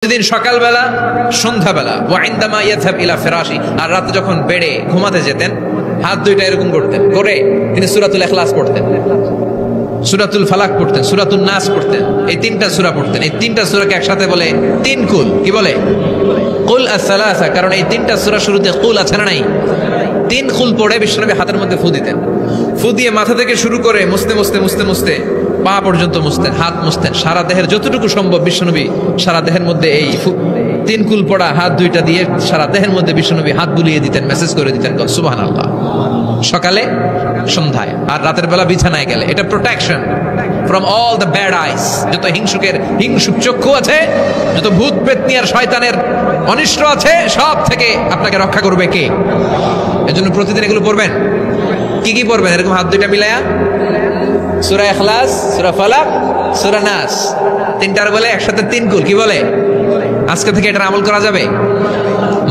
প্রতিদিন সকালবেলা সন্ধ্যাবেলা ওয়াইন্দামা ইয়াযহাব ইলা ফিরাশি আর রাতে যখন বেডে ঘুমাতে যেতেন হাত দুইটা এরকম করতেন করে তিনি সূরাতুল ইখলাস পড়তেন, সূরাতুল ফালাক পড়তেন, সূরাতুন নাস পড়তেন। এই তিনটা সূরা পড়তেন। এই তিনটা সূরাকে একসাথে বলে তিন কুল। কি বলে? কুল আস-সালাসা। কারণ এই তিনটা সূরা শুরুতে কুল আছে না নাই? তিন কুল পড়ে বিশ্বনবী হাতের মধ্যে ফু দিতেন। ফু দিয়ে মাথা থেকে শুরু করে মুছতে মুছতে মুছতে মুছতে পা পর্যন্ত মুছতেন, হাত মুছতেন, সারা দেহের যতটুকু সম্ভব বিশ্বনবী সারা দেহের মধ্যে এই তিন কুল পড়া হাত দুইটা দিয়ে সারা দেহের মধ্যে বিশ্বনবী হাত বুলিয়ে দিতেন, মেসেজ করে দিতেন সুবহানাল্লাহ। সকালে সন্ধ্যায় আর রাতের বেলা বিছানায় গেলে। এটা protection from all the bad আইস। যত হিংসুক চক্ষু আছে, যত ভূত পেতনি আর শয়তানের অনিষ্ট আছে, সব থেকে আপনাকে রক্ষা করবে কে? এজন্য প্রতিদিন এগুলো পড়বেন। কি কি পড়বেন? এরকম হাত দুইটা মিলায়া সূরা ইখলাস, সূরা ফালাক, সূরা নাস, তিনটার বলে একসাথে তিন কুল। কি বলে? আজকে থেকে এটার আমল করা যাবে।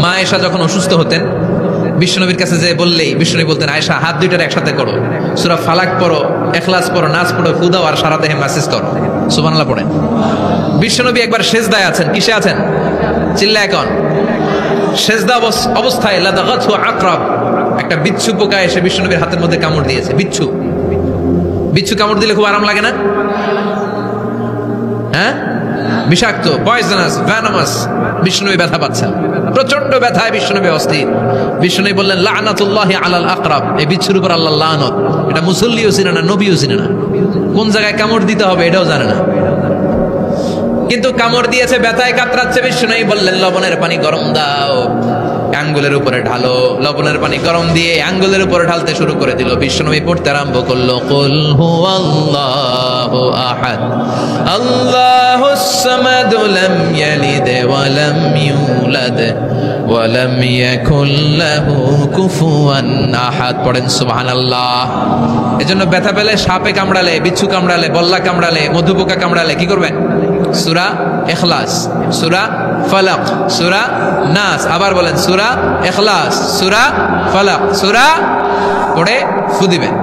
মা আয়েশা যখন অসুস্থ হতেন বিশ্বনবীর কাছে যে বললেই বিশ্বনবী বলতেন, আয়েশা হাত দুইটার একসাথে করো, সূরা ফালাক পড়ো, ইখলাস পড়ো, নাস পড়ো, ফু দাও আর সারা দেহে মেসেজ করো। সুবহানাল্লাহ পড়েন। বিশ্বনবী একবার সেজদায় আছেন। কিসে আছেন? চিল্লা এখন। সেজদা অবস্থায় লাদাগাতহু আকরাব, একটা বিচ্ছু পোকা এসে বিশ্বনবীর হাতের মধ্যে কামড় দিয়েছে। বিচ্ছু কামড় দিলে খুব আরাম লাগে না? হ্যাঁ, বিষাক্ত, পয়জনাস, ভেনামাস। বিষ্ণুনবী ব্যথা পাচ্ছেন, প্রচন্ড ব্যথায় বিষ্ণুনবী অস্থির। বিষ্ণুনবী বললেন লানাতুল্লাহি আলাল আকরাব, এই বিচ্ছুর উপর আল্লাহর লানত। এটা মুসল্লিও চিনে না, নবীও চিনে না, কোন জায়গায় কামড় দিতে হবে এটাও জানে না, কিন্তু কামড় দিয়েছে, ব্যথায় কাতরাচ্ছে। বিষ্ণুনবী বললেন লবণের পানি গরম দাও, আঙ্গুলের উপরে ঢালো। লবণের পানি গরম দিয়ে আঙ্গুলের উপরে ঢালতে শুরু করে দিল। বিশ্বনবী পড়তে আরম্ভ করলো কুল হুয়াল্লাহু আহাদ আল্লাহুস সামাদ লাম ইয়ালিদ ওয়া লাম ইউলাদ ওয়া লাম ইয়াকুল লাহু কুফুয়ান আহাদ। পড়েন সুবহানাল্লাহ। এজন্য ব্যথা পেলে, সাপে কামড়ালে, বিচ্ছু কামড়ালে, বল্লা কামড়ালে, মধুপোকা কামড়ালে কি করবেন? সূরা ইখলাস, সূরা ফালাক, সূরা নাস। আবার বলেন সূরা ইখলাস, সূরা ফালাক, সূরা পড়ে ফু দিবেন।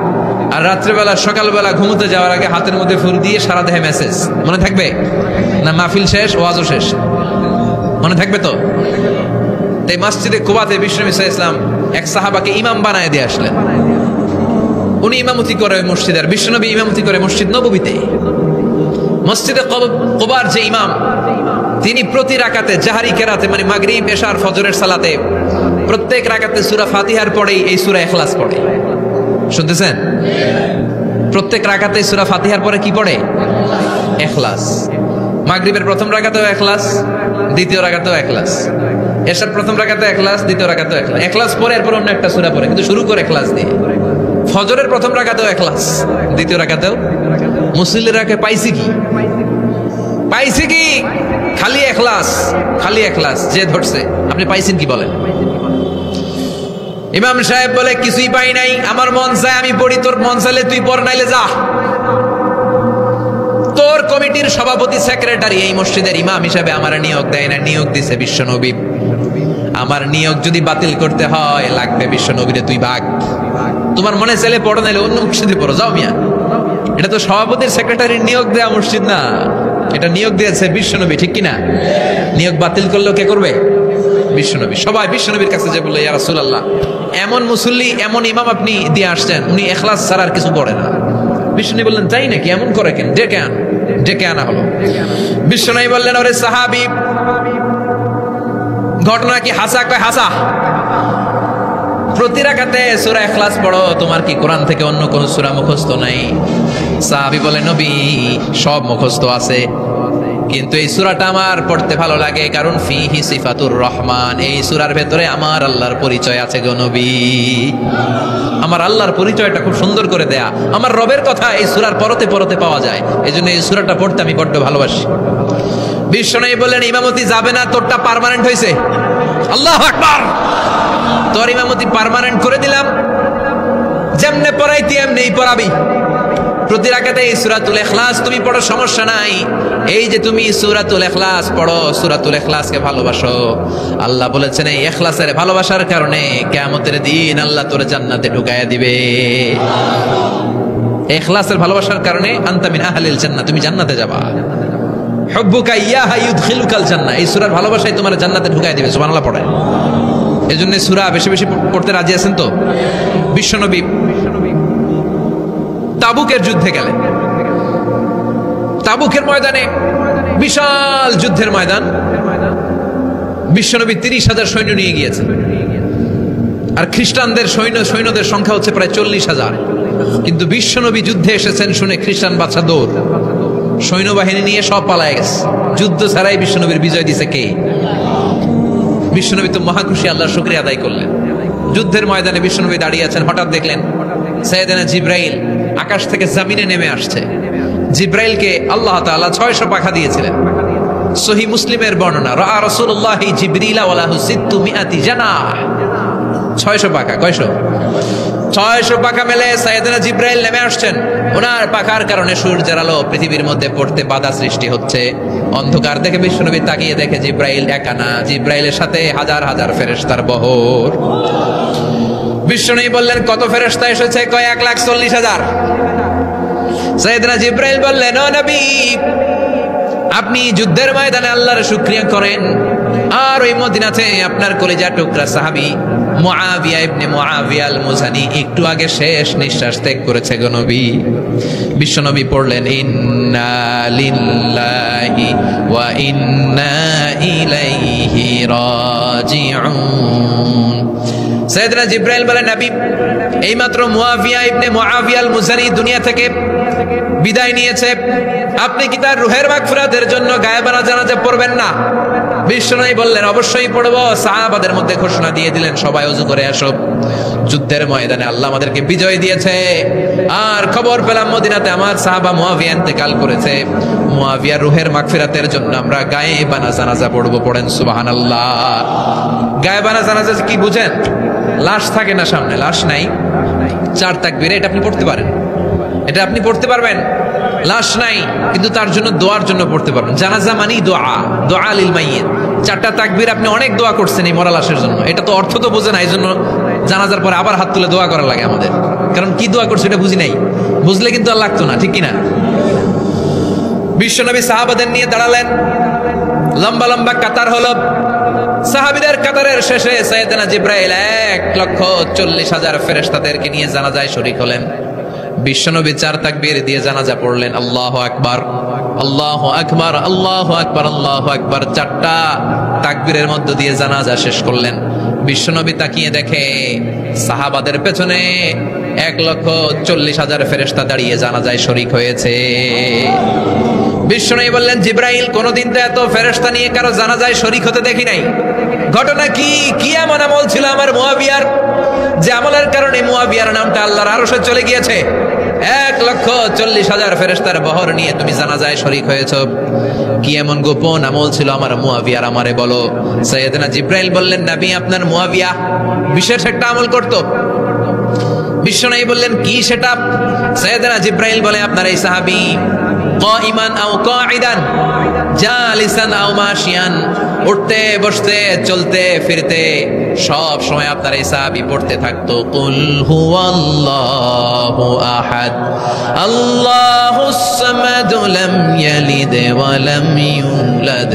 আর রাত্রিবেলা সকালবেলা ঘুমোতে যাওয়ার আগে হাতের মধ্যে ফুল দিয়ে সারা দেহে মেসেজ। মনে থাকবে না? মাহফিল শেষ, ওয়াজও শেষ, মনে থাকবে তো? তাই মসজিদে কুবাতে বিশ্বনবী সাল্লাল্লাহু আলাইহি ওয়াসাল্লাম এক সাহাবাকে ইমাম বানায় দিয়ে আসলেন। উনি ইমামতি করে মসজিদের, বিশ্বনবী ইমামতি করে মসজিদ নববীতে। মসজিদে কুবার যে ইমাম, তিনি প্রতি রাকাতে জাহারি কেরাতে, মানে মাগরিব, এশার, ফজরের সালাতে প্রত্যেক রাকাতে সূরা ফাতিহার পরেই এই সূরা ইখলাস পড়ে। শুনতেছেন? প্রত্যেক রাকাতে সূরা ফাতিহার পরে কি পড়ে? ইখলাস। মাগরিবের প্রথম রাকাতেও ইখলাস, দ্বিতীয় রাকাতেও ইখলাস, এশার প্রথম রাকাতে ইখলাস, দ্বিতীয় রাকাতেও ইখলাস। ইখলাস পরে এরপর অন্য একটা সূরা পড়ে, কিন্তু শুরু করে ইখলাস দিয়ে। ফজরের প্রথম রাকাতেও ইখলাস, দ্বিতীয় রাকাতেও। মুসল্লিরাকে পাইছি কি? পাইছি কি? খালি ইখলাস, খালি ইখলাস। যে ধরছে, আপনি পাইছেন কি বলেন? ইমাম সাহেব বলে কিছুই পাই নাই, আমার মন চায় আমি পড়ি, তোর মন চাইলে তুই পড়, নাইলে যা। তোর কমিটির সভাপতি, সেক্রেটারি এই মসজিদের ইমাম হিসাবে আমার নিয়োগ দেয় না, নিয়োগ দিছে বিশ্বনবী। আমার নিয়োগ যদি বাতিল করতে হয়, লাগবে বিশ্বনবীরে তুই ভাগ। তোমার মনে চাইলে পড়ো, নাইলে অন্য মসজিদে পড়ো, যাও মিয়া। এটা তো সভাপতির, সেক্রেটারির নিয়োগ দেয়া মসজিদ না, এটা নিয়োগ দিয়েছে বিশ্বনবী, ঠিক কিনা? নিয়োগ বাতিল করলেও কে করবে? বিশ্বনবী। সবাই বিশ্বনবীর কাছে যে বললো, ইয়া রাসূলুল্লাহ, এমন মুসল্লি, এমন ইমাম আপনি দিয়ে আসছেন, উনি ইখলাস ছাড়া আর কিছু পড়ে না। বিশ্বনবী বললেন তাই নাকি? এমন করে কেন? ডেকে আনা হলো। বিশ্বনবী বললেন, ওরে সাহাবী, ঘটনা কি হাসা? কয় হাসা। প্রতি রাকাতে সূরা ইখলাস পড়ো, তোমার কি কোরআন থেকে অন্য কোন সূরা মুখস্থ নাই? সাহাবী বলে, নবী, সব মুখস্থ আছে, কিন্তু এই সূরাটা আমার পড়তে ভালো লাগে, কারণ ফিহি সিফাতুর রহমান, এই সূরার ভেতরে আমার আল্লাহর পরিচয় আছে গো নবী। আমার আল্লাহর পরিচয়টা খুব সুন্দর করে দেয়া, আমার রবের কথা এই সূরার পরতে পরতে পাওয়া যায়, এজন্য এই সূরাটা পড়তে আমি বড্ড ভালোবাসি। বিশ্বনবী বললেন, ইমামতি যাবে না, তোরটা পার্মানেন্ট হয়েছে। আল্লাহু আকবার। তোর ইমামতি পার্মানেন্ট করে দিলাম, যেমনে পড়াইতি এমনিই পড়াবি। প্রতি রাকাতে এই সূরাতুল ইখলাস তুমি পড়ো, সমস্যা নাই। এই যে তুমি সূরাতুল ইখলাস পড়ো, সূরাতুল ইখলাসকে ভালোবাসো, আল্লাহ বলেছেন এই ইখলাসের ভালোবাসার কারণে কিয়ামতের দিন আল্লাহ তোরে জান্নাতে ঢুকায়া দিবে। ইখলাসের ভালোবাসার কারণে আনতা মিন আহলিল জান্নাহ, তুমি জান্নাতে যাবা। হুব্বুকা ইয়াহা ইউদখিলুকাল জান্নাহ, এই সূরার ভালোবাসাই তোমার জান্নাতে ঢুকাই দিবে। সুবহানাল্লাহ পড়ে। এজন্য সূরা বেশি বেশি পড়তে রাজি আছেন তো? বিশ্বনবী তাবুকের যুদ্ধে গেলেন। তাবুকের ময়দানে বিশাল যুদ্ধের ময়দান, বিশ্বনবী 30,000 সৈন্য নিয়ে গিয়েছেন। আর খ্রিস্টানদের সৈন্যদের সংখ্যা হচ্ছে প্রায় 40,000। কিন্তু বিশ্বনবী যুদ্ধে এসেছেন শুনে খ্রিস্টান বাদশা দৌড়, সৈন্যবাহিনী নিয়ে সব পালায় গেছে। যুদ্ধ ছাড়াই বিশ্বনবীর বিজয় দিছে কে? বিশ্বনবী তো মহাখুশি, আল্লাহর শুকরিয়া আদায় করলেন। যুদ্ধের ময়দানে বিশ্বনবী দাঁড়িয়ে আছেন, হঠাৎ দেখলেন সাইয়েদনা জিব্রাইল আকাশ থেকে জমিনে নেমে আসছে। জিব্রাইলকে আল্লাহ তাআলা 600 পাখা দিয়েছিলেন। সহিহ মুসলিমের বর্ণনা, রাআ রাসূলুল্লাহ জিবরিলা ওয়া লাহু 600 জানাহ। 600 পাখা। কয়শো? 600 পাখা মেলে সাইয়েদনা জিব্রাইল নেমে আসছেন। ওনার পাখার কারণে সূর্যের আলো পৃথিবীর মধ্যে পড়তে বাধা সৃষ্টি হচ্ছে। অন্ধকার দেখে বিশ্বনবী তাকিয়ে দেখে জিব্রাইল একা না, জিব্রাইলের সাথে হাজার হাজার ফেরেশতার বহর। বিশ্বনবী বললেন, কত ফেরেশতা এসেছে? কয় 1,40,000। সাইয়েদনা জিব্রাইল বললেন, ও নবী, আপনি যুদ্ধের ময়দানে আল্লাহর শুকরিয়া করেন, আর ওই মদিনাতে আপনার কলিজার টুকরা সাহাবী মুআবিয়া ইবনে মুআবিয়া আল মুজানি একটু আগে শেষ নিঃশ্বাস ত্যাগ করেছে গো নবী। বিশ্বনবী পড়লেন, ইন্না লিল্লাহি ওয়া ইন্না ইলাইহি রাজিউন। সাইয়েদনা জিব্রাইল বলেন, নবী, এইমাত্র মুআবিয়া ইবনে মুআবিয়া আল মুজানি দুনিয়া থেকে বিদায় নিয়েছে, আপনি কি তার রূহের মাগফিরাতের জন্য গায়েবানা জানাজা পড়বেন না? বিশ্বনবী বললেন, অবশ্যই পড়ব। সাহাবাদের মধ্যে ঘোষণা দিয়ে দিলেন, সবাই ওযু করে আসো, যুদ্ধের ময়দানে আল্লাহ আমাদেরকে বিজয় দিয়েছে। আর খবর পেলাম মদিনাতে আমার সাহাবা মুআবিয়া ইন্তেকাল করেছে, মুআবিয়ার রূহের মাগফিরাতের জন্য আমরা গায়েবানা জানাজা পড়ব। পড়েন সুবহানাল্লাহ। গায়েবানা জানাজা কি বুঝেন? লাশ থাকে না সামনে, লাশ নাই, 4 তাকবীরে এটা আপনি পড়তে পারেন, এটা আপনি পড়তে পারবেন। লাশ নাই কিন্তু তার জন্য দোয়ার জন্য পড়তে পারবেন। জানাজা মানেই দোয়া, দোয়া লিল মাইয়িত। 4টা তাকবীর আপনি অনেক দোয়া করছেন এই মরা লাশের জন্য, এটা তো অর্থ তো বোঝে না, এই জন্য জানাজার পরে আবার হাত তুলে দোয়া করা লাগে আমাদের, কারণ কি দোয়া করছে এটা বুঝি নাই। বুঝলে কিন্তু আর লাগতো না, ঠিক কিনা? বিশ্বনবী সাহাবাদের নিয়ে দাঁড়ালেন, লম্বা লম্বা কাতার হলো। সাহাবীদের কাতারের শেষে সাইয়েদনা জিব্রাইল 1,40,000 ফেরেশতাদেরকে নিয়ে জানাজায় শরীক হলেন। বিশ্বনবী 4 তাকবীর দিয়ে জানাজা পড়লেন, আল্লাহু আকবার, আল্লাহু আকবার, আল্লাহু আকবার, আল্লাহু আকবার। 4টা তাকবীরের মধ্য দিয়ে জানাজা শেষ করলেন। বিশ্বনবী তাকিয়ে দেখে সাহাবাদের পেছনে 1,40,000 ফেরেশতা দাঁড়িয়ে জানাজায় শরীক হয়েছে। বিশ্বনবী বললেন, জিব্রাইল, কোনদিন তো এত ফেরেশতা নিয়ে কারো জানাজায় শরীক হতে দেখি নাই। ঘটনা কি? কি এমন আমল ছিল আমার মুআবিয়ার যে আমলের কারণে মুআবিয়ার নামটা আল্লাহর আরশে চলে গিয়েছে? 1,40,000 ফেরেশতার বহর নিয়ে তুমি জানাজায় শরীক হয়েছো। কি এমন গোপন আমল ছিল আমার মুআবিয়ার, আমারে বলো। সাইয়েদনা জিব্রাইল বললেন, নবী, আপনার মুআবিয়া বিশেষ একটা আমল করত। বিশ্বনবী বললেন, কি সেটা? সাইয়েদনা জিব্রাইল বলে, আপনার এই সাহাবী কাইমান আও কাঈদান, জালিসান আও মাশিয়ান, উঠতে বসতে চলতে ফিরতে সব সময় আপনার এই সাহাবী পড়তে থাকতো, কুল হুয়াল্লাহু আহাদ, আল্লাহুস সামাদ, লাম ইয়ালিদ ওয়া লাম ইউলাদ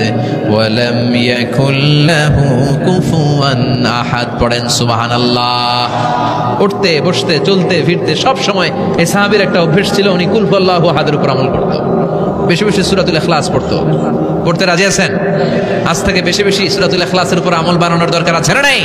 ওয়া লাম ইয়াকুল লাহু কুফুয়ান আহাদ। পড়েন সুবহানাল্লাহ। উঠতে বসতে চলতে ফিরতে সব সময় এই সাহাবীর একটা অভ্যাস ছিল, উনি কুল হুয়াল্লাহু আহাদের উপর আমল করতো। বেশি বেশি সূরাতুল ইখলাস পড়তো। পড়তে রাজি আছেন? আজ থেকে বেশি বেশি সূরাতুল ইখলাসের উপর আমল বানানোর দরকার আছে না নাই?